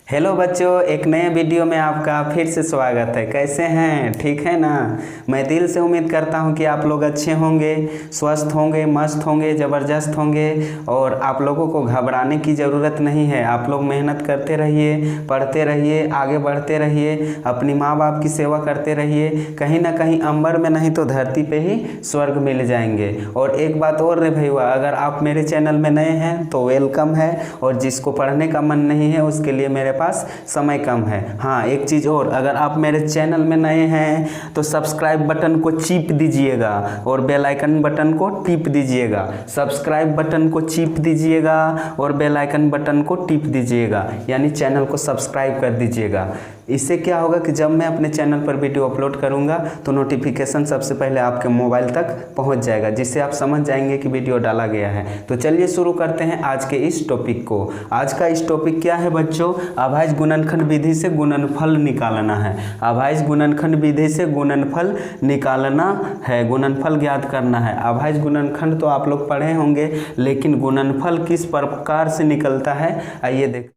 Hello बच्चों, एक नए वीडियो में आपका फिर से स्वागत है। कैसे हैं? ठीक है ना? मैं दिल से उम्मीद करता हूं कि आप लोग अच्छे होंगे, स्वस्थ होंगे, मस्त होंगे, ज़बरदस्त होंगे। और आप लोगों को घबराने की ज़रूरत नहीं है। आप लोग मेहनत करते रहिए, पढ़ते रहिए, आगे बढ़ते रहिए, अपनी माँ बाप की सेवा करते रहिए। कहीं ना कहीं अंबर में नहीं तो धरती पे ही स्वर्ग मिल जाएंगे। और एक बात और रे भैया, अगर आप मेरे चैनल में नए हैं तो वेलकम है, और जिसको पढ़ने का मन नहीं है उसके लिए मेरे पास समय कम है। हाँ, एक चीज़ और, अगर आप मेरे चैनल में नए हैं तो सब्सक्राइब बटन को चीप दीजिएगा और बेल आइकन बटन को टिप दीजिएगा। सब्सक्राइब बटन को चीप दीजिएगा और बेल आइकन बटन को टिप दीजिएगा, यानी चैनल को सब्सक्राइब कर दीजिएगा। इससे क्या होगा कि जब मैं अपने चैनल पर वीडियो अपलोड करूंगा तो नोटिफिकेशन सबसे पहले आपके मोबाइल तक पहुंच जाएगा, जिससे आप समझ जाएंगे कि वीडियो डाला गया है। तो चलिए शुरू करते हैं आज के इस टॉपिक को। आज का इस टॉपिक क्या है बच्चों? अभाज्य गुणनखंड विधि से गुणनफल निकालना है। अभाज्य गुणनखंड विधि से गुणनफल निकालना है, गुणनफल ज्ञात करना है। अभाज्य गुणनखंड तो आप लोग पढ़े होंगे, लेकिन गुणनफल किस प्रकार से निकलता है आइए देख।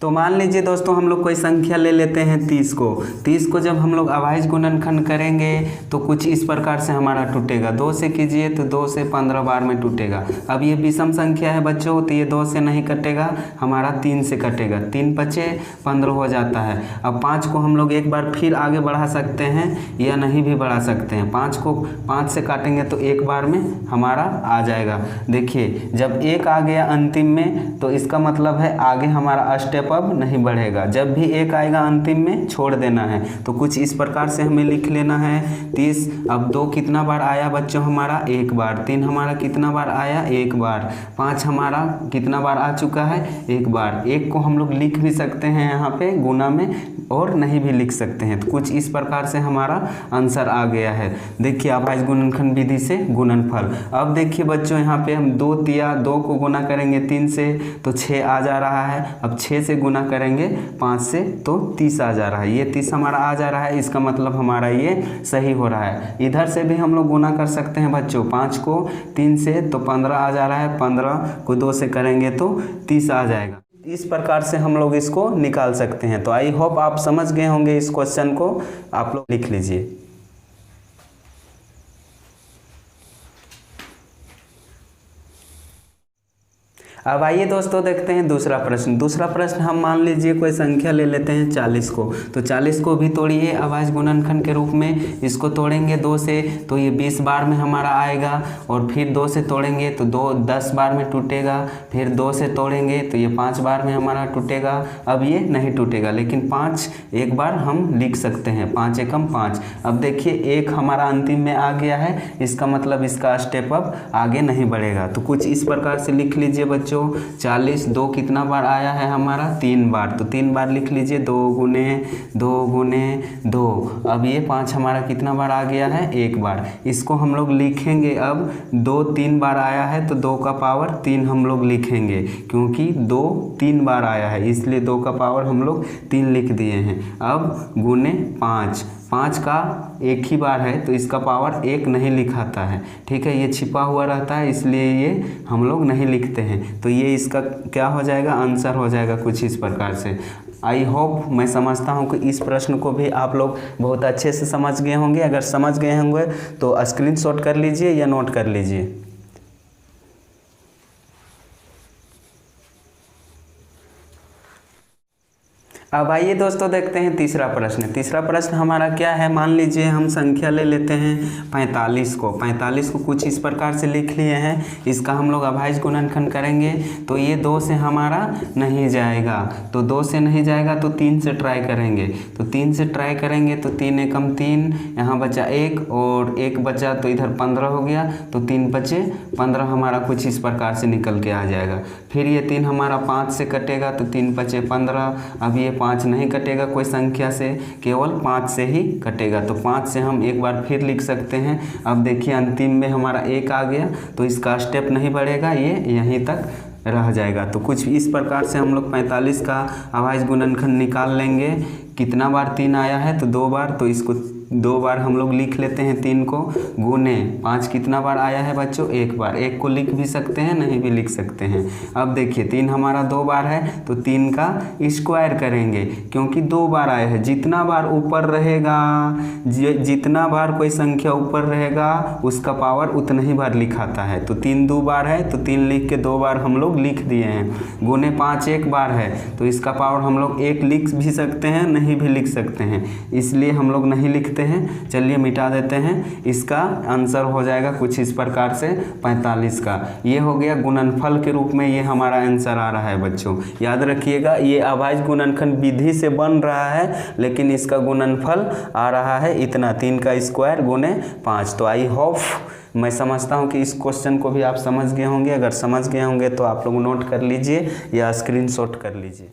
तो मान लीजिए दोस्तों, हम लोग कोई संख्या ले लेते हैं 30 को। 30 को जब हम लोग अभाज्य गुणनखंड करेंगे तो कुछ इस प्रकार से हमारा टूटेगा। 2 से कीजिए तो 2 से 15 बार में टूटेगा। अब ये विषम संख्या है बच्चों, तो ये 2 से नहीं कटेगा, हमारा 3 से कटेगा। 3 पचे 15 हो जाता है। अब 5 को हम लोग एक बार फिर आगे बढ़ा सकते हैं या नहीं भी बढ़ा सकते हैं। 5 को 5 से काटेंगे तो एक बार में हमारा आ जाएगा। देखिए, जब 1 आ गया अंतिम में तो इसका मतलब है आगे हमारा स्टेप अब नहीं बढ़ेगा। जब भी 1 आएगा अंतिम में छोड़ देना है। तो कुछ इस प्रकार से हमें लिख लेना है 30। अब 2 कितना बार आया बच्चों? हमारा 1 बार। 3 हमारा कितना बार आया? 1 बार। 5 हमारा कितना बार आ चुका है? 1 बार। 1 को हम लोग लिख भी सकते हैं यहाँ पे गुना में, और नहीं भी लिख सकते हैं। तो कुछ इस प्रकार से हमारा आंसर आ गया है। देखिए, अभाज्य गुणनखंड विधि से गुणनफल। अब देखिए बच्चों, यहाँ पे हम 2 को गुना करेंगे 3 से तो 6 आ जा रहा है। अब 6 से गुना करेंगे 5 से तो 30 आ जा रहा है। ये 30 हमारा आ जा रहा है, इसका मतलब हमारा ये सही हो रहा है। इधर से भी हम लोग गुना कर सकते हैं बच्चों। 5 को 3 से तो 15 आ जा रहा है। 15 को 2 से करेंगे तो 30 आ जाएगा। इस प्रकार से हम लोग इसको निकाल सकते हैं। तो आई होप आप समझ गए होंगे इस क्वेश्चन को। आप लोग लिख लीजिए। अब आइए दोस्तों, देखते हैं दूसरा प्रश्न। दूसरा प्रश्न हम मान लीजिए कोई संख्या ले लेते हैं 40 को। तो 40 को भी तोड़िए अभाज्य गुणनखंड के रूप में। इसको तोड़ेंगे 2 से तो ये 20 बार में हमारा आएगा, और फिर 2 से तोड़ेंगे तो 10 बार में टूटेगा। फिर 2 से तोड़ेंगे तो ये 5 बार में हमारा टूटेगा। अब ये नहीं टूटेगा, लेकिन 5 एक बार हम लिख सकते हैं। 5 एकम 5। अब देखिए 1 हमारा अंतिम में आ गया है, इसका मतलब इसका स्टेप अब आगे नहीं बढ़ेगा। तो कुछ इस प्रकार से लिख लीजिए बच्चों। 40 2 कितना बार आया है हमारा? 3 बार। तो 3 बार लिख लीजिए, 2 गुने 2 गुने 2। अब ये 5 हमारा कितना बार आ गया है? 1 बार। इसको हम लोग लिखेंगे, अब 2 3 बार आया है तो 2 का पावर 3 हम लोग लिखेंगे, क्योंकि 2 3 बार आया है, इसलिए 2 का पावर हम लोग 3 लिख दिए हैं। अब गुने 5 का 1 ही बार है तो इसका पावर 1 नहीं लिखाता है। ठीक है, ये छिपा हुआ रहता है, इसलिए ये हम लोग नहीं लिखते हैं। तो ये इसका क्या हो जाएगा? आंसर हो जाएगा कुछ इस प्रकार से। आई होप, मैं समझता हूँ कि इस प्रश्न को भी आप लोग बहुत अच्छे से समझ गए होंगे। अगर समझ गए होंगे तो स्क्रीनशॉट कर लीजिए या नोट कर लीजिए। अब आइए दोस्तों, देखते हैं तीसरा प्रश्न। तीसरा प्रश्न हमारा क्या है? मान लीजिए हम संख्या ले लेते हैं 45 को। 45 को कुछ इस प्रकार से लिख लिए हैं। इसका हम लोग अभाज्य गुणनखंड करेंगे तो ये 2 से हमारा नहीं जाएगा। तो 2 से नहीं जाएगा तो 3 से ट्राई करेंगे। तो 3 से ट्राई करेंगे तो 3 एकम 3, यहाँ बचा 1 और 1 बचा तो इधर 15 हो गया। तो 3 बचे 15 हमारा कुछ इस प्रकार से निकल के आ जाएगा। फिर ये 3 हमारा 5 से कटेगा तो 3 बचे 15। अब ये 5 नहीं कटेगा कोई संख्या से, केवल 5 से ही कटेगा। तो 5 से हम एक बार फिर लिख सकते हैं। अब देखिए अंतिम में हमारा 1 आ गया तो इसका स्टेप नहीं बढ़ेगा, ये यहीं तक रह जाएगा। तो कुछ इस प्रकार से हम लोग 45 का अभाज्य गुणनखंड निकाल लेंगे कितना बार 3 आया है, तो 2 बार, तो इसको 2 बार हम लोग लिख लेते हैं 3 को, गुने 5 कितना बार आया है बच्चों, 1 बार। 1 को लिख भी सकते हैं, नहीं भी लिख सकते हैं। अब देखिए 3 हमारा 2 बार है, तो 3 का स्क्वायर करेंगे, क्योंकि 2 बार आया है। जितना बार ऊपर रहेगा, जितना बार कोई संख्या ऊपर रहेगा उसका पावर उतना ही बार लिखाता है। तो 3 2 बार है, तो 3 लिख के 2 बार हम लोग लिख दिए हैं। गुने 5 1 बार है, तो इसका पावर हम लोग 1 लिख भी सकते हैं, नहीं भी लिख सकते हैं, इसलिए हम लोग नहीं लिखते हैं। चलिए मिटा देते हैं। इसका आंसर हो जाएगा कुछ इस प्रकार से 45 का। ये हो गया गुणनफल के रूप में, ये हमारा आंसर आ रहा है बच्चों। याद रखिएगा, ये अभाज्य गुणनखंड विधि से बन रहा है, लेकिन इसका गुणनफल आ रहा है इतना, 3 का स्क्वायर गुने 5। तो आई होप, मैं समझता हूँ कि इस क्वेश्चन को भी आप समझ गए होंगे। अगर समझ गए होंगे तो आप लोग नोट कर लीजिए या स्क्रीनशॉट कर लीजिए।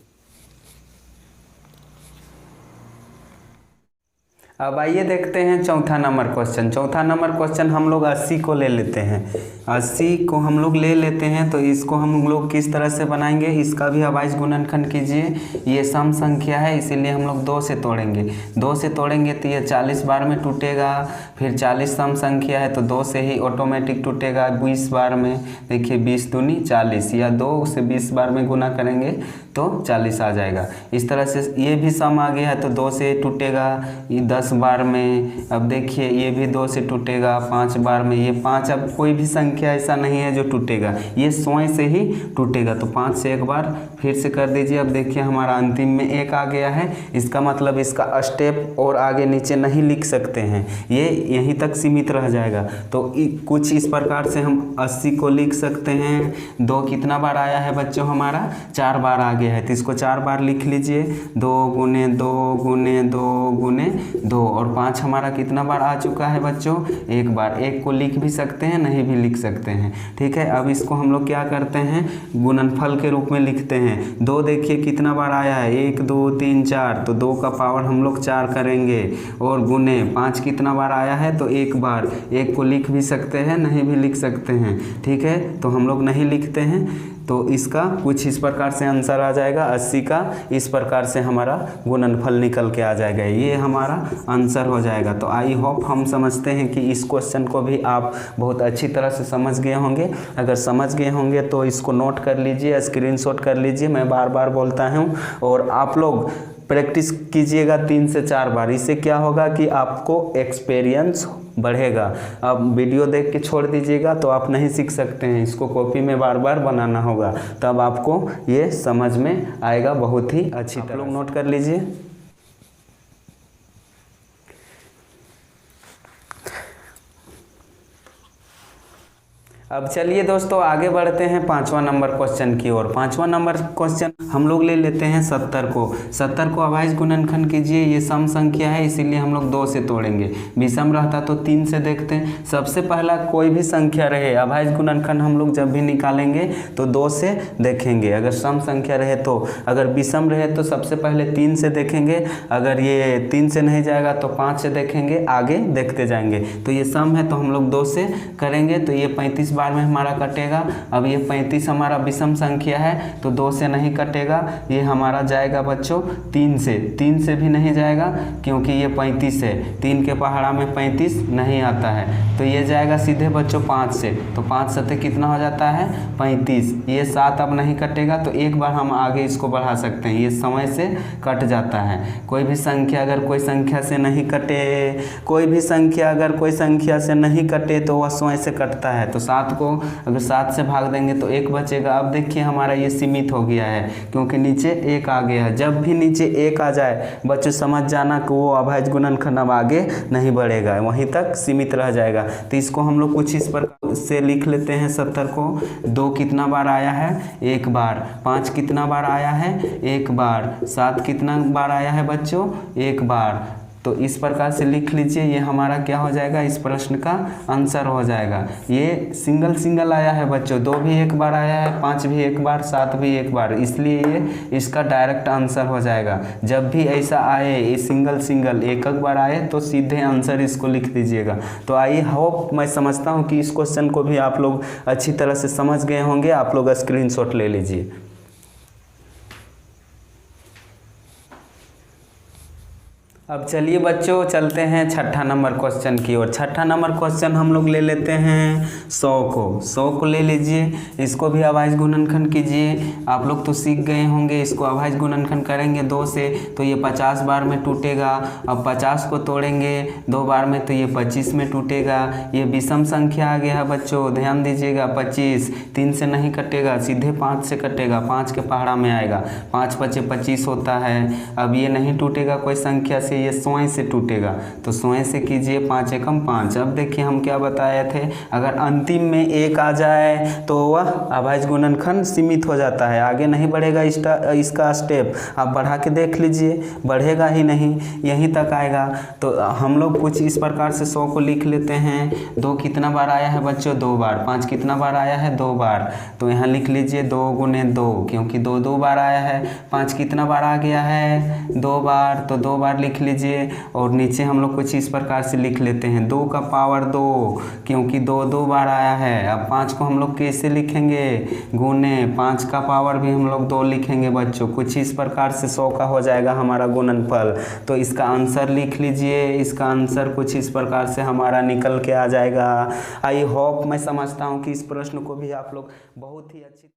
अब आइए देखते हैं चौथा नंबर क्वेश्चन। चौथा नंबर क्वेश्चन हम लोग 80 को ले लेते हैं। 80 को हम लोग ले लेते हैं, तो इसको हम लोग किस तरह से बनाएंगे, इसका भी अभाज्य गुणनखंड कीजिए। ये सम संख्या है, इसीलिए हम लोग 2 से तोड़ेंगे। 2 से तोड़ेंगे तो ये 40 बार में टूटेगा। फिर 40 सम संख्या है, तो 2 से ही ऑटोमेटिक टूटेगा 20 बार में। देखिए 20 दूनी 40, या 2 से 20 बार में गुना करेंगे तो 40 आ जाएगा। इस तरह से ये भी सम आ गया है, तो 2 से टूटेगा 10 बार में। अब देखिए ये भी 2 से टूटेगा 5 बार में। ये 5, अब कोई भी संख्या ऐसा नहीं है जो टूटेगा, ये 100 से ही टूटेगा। तो 5 से एक बार फिर से कर दीजिए। अब देखिए हमारा अंतिम में 1 आ गया है। इसका मतलब इसका स्टेप और आगे नीचे नहीं लिख सकते हैं, ये यहीं तक सीमित रह जाएगा। तो कुछ इस प्रकार से हम 80 को लिख सकते हैं। 2 कितना बार आया है बच्चों, हमारा 4 बार आ गया है, तो इसको 4 बार लिख लीजिए। 2 गुने 2 गुने 2 गुने 2, और 5 हमारा कितना बार आ चुका है बच्चों, 1 बार। 1 को लिख भी सकते हैं, नहीं भी लिख सकते हैं, ठीक है। अब इसको हम लोग क्या करते हैं, गुणनफल के रूप में लिखते हैं। 2 देखिए कितना बार आया है, 1 2 3 4, तो 2 का पावर हम लोग 4 करेंगे। और गुने 5 कितना बार आया है, तो 1 बार। 1 को लिख भी सकते हैं, नहीं भी लिख सकते हैं, ठीक है। तो हम लोग नहीं लिखते हैं, तो इसका कुछ इस प्रकार से आंसर आ जाएगा 80 का। इस प्रकार से हमारा गुणनफल निकल के आ जाएगा, ये हमारा आंसर हो जाएगा। तो आई होप हम समझते हैं कि इस क्वेश्चन को भी आप बहुत अच्छी तरह से समझ गए होंगे। अगर समझ गए होंगे तो इसको नोट कर लीजिए, स्क्रीनशॉट कर लीजिए। मैं बार बार बोलता हूँ, और आप लोग प्रैक्टिस कीजिएगा 3 से 4 बार। इससे क्या होगा कि आपको एक्सपीरियंस बढ़ेगा। अब वीडियो देख के छोड़ दीजिएगा तो आप नहीं सीख सकते हैं, इसको कॉपी में बार बार बनाना होगा, तब आपको ये समझ में आएगा बहुत ही अच्छी तरह। आप लोग नोट कर लीजिए। अब चलिए दोस्तों आगे बढ़ते हैं 5वां नंबर क्वेश्चन की ओर। 5वां नंबर क्वेश्चन हम लोग ले लेते हैं 70 को। 70 को अभाज्य गुणनखंड कीजिए। ये सम संख्या है, इसीलिए हम लोग 2 से तोड़ेंगे। विषम रहता तो 3 से देखते हैं। सबसे पहला कोई भी संख्या रहे, अभाज्य गुणनखंड हम लोग जब भी निकालेंगे तो 2 से देखेंगे। अगर सम संख्या रहे तो, अगर विषम रहे तो सबसे पहले 3 से देखेंगे। अगर ये 3 से नहीं जाएगा तो 5 से देखेंगे, आगे देखते जाएंगे। तो ये सम है तो हम लोग 2 से करेंगे, तो ये 35 बार में हमारा कटेगा। अब ये 35 हमारा विषम संख्या है, तो 2 से नहीं कटेगा, ये हमारा जाएगा बच्चों 3 से। 3 से भी नहीं जाएगा क्योंकि ये 35 है, 3 के पहाड़ा में 35 नहीं आता है, तो ये जाएगा सीधे बच्चों 5 से। तो 5 सत्ते कितना हो जाता है 35। ये 7 अब नहीं कटेगा, तो एक बार हम आगे इसको बढ़ा सकते हैं, ये समय से कट जाता है। कोई भी संख्या अगर कोई संख्या से नहीं कटे, कोई भी संख्या अगर कोई संख्या से नहीं कटे तो वह समय से कटता है। तो 7 को अगर 7 से भाग देंगे तो 1 बचेगा। अब देखिए हमारा ये सीमित हो गया है क्योंकि नीचे 1 आ गया है। जब भी नीचे 1 आ जाए बच्चों समझ जाना कि वो अभाज्य गुणनखंड अब आगे नहीं बढ़ेगा, वहीं तक सीमित रह जाएगा। तो इसको हम लोग कुछ इस प्रकार से लिख लेते हैं। 70 को 2 कितना बार आया है 1 बार, 5 कितना बार आया है 1 बार, 7 कितना बार आया है बच्चों 1 बार। तो इस प्रकार से लिख लीजिए, ये हमारा क्या हो जाएगा, इस प्रश्न का आंसर हो जाएगा। ये सिंगल सिंगल आया है बच्चों, 2 भी 1 बार आया है, 5 भी 1 बार, 7 भी 1 बार, इसलिए ये इसका डायरेक्ट आंसर हो जाएगा। जब भी ऐसा आए, ये सिंगल सिंगल एक बार आए तो सीधे आंसर इसको लिख दीजिएगा। तो आई होप, मैं समझता हूँ कि इस क्वेश्चन को भी आप लोग अच्छी तरह से समझ गए होंगे। आप लोग स्क्रीनशॉट ले लीजिए। अब चलिए बच्चों चलते हैं छठा नंबर क्वेश्चन की ओर। छठा नंबर क्वेश्चन हम लोग ले लेते हैं 100 को ले लीजिए। इसको भी अभाज्य गुणनखंड कीजिए। आप लोग तो सीख गए होंगे, इसको अभाज्य गुणनखंड करेंगे 2 से तो ये 50 बार में टूटेगा। अब 50 को तोड़ेंगे 2 बार में तो ये 25 में टूटेगा। ये विषम संख्या आ गया है बच्चों, ध्यान दीजिएगा। 25 3 से नहीं कटेगा, सीधे 5 से कटेगा, 5 के पहाड़ा में आएगा। 5 5 25 होता है। अब ये नहीं टूटेगा कोई संख्या से, ये 100 से टूटेगा तो 100 से कीजिए, 5 एकम 5। अब देखिए हम क्या बताए थे, अगर अंतिम में 1 आ जाए तो वह अभाज्य गुणनखंड सीमित हो जाता है, आगे नहीं बढ़ेगा इसका स्टेप। आप बढ़ा के देख लीजिए, बढ़ेगा ही नहीं, यहीं तक आएगा। तो हम लोग कुछ इस प्रकार से 100 को लिख लेते हैं। 2 कितना बार आया है बच्चों, 2 बार। 5 कितना बार आया है, 2 बार। तो यहाँ लिख लीजिए 2 गुने 2, क्योंकि 2 2 बार आया है। 5 कितना बार आ गया है, 2 बार, तो 2 बार लिख लीजिए। और नीचे हम लोग कुछ इस प्रकार से लिख लेते हैं 2 का पावर 2, क्योंकि 2 2 बार आया है। अब 5 को हम लोग कैसे लिखेंगे, गुने 5 का पावर भी हम लोग 2 लिखेंगे बच्चों। कुछ इस प्रकार से 100 का हो जाएगा हमारा गुणनफल। तो इसका आंसर लिख लीजिए, इसका आंसर कुछ इस प्रकार से हमारा निकल के आ जाएगा। आई होप, मैं समझता हूँ कि इस प्रश्न को भी आप लोग बहुत ही अच्छी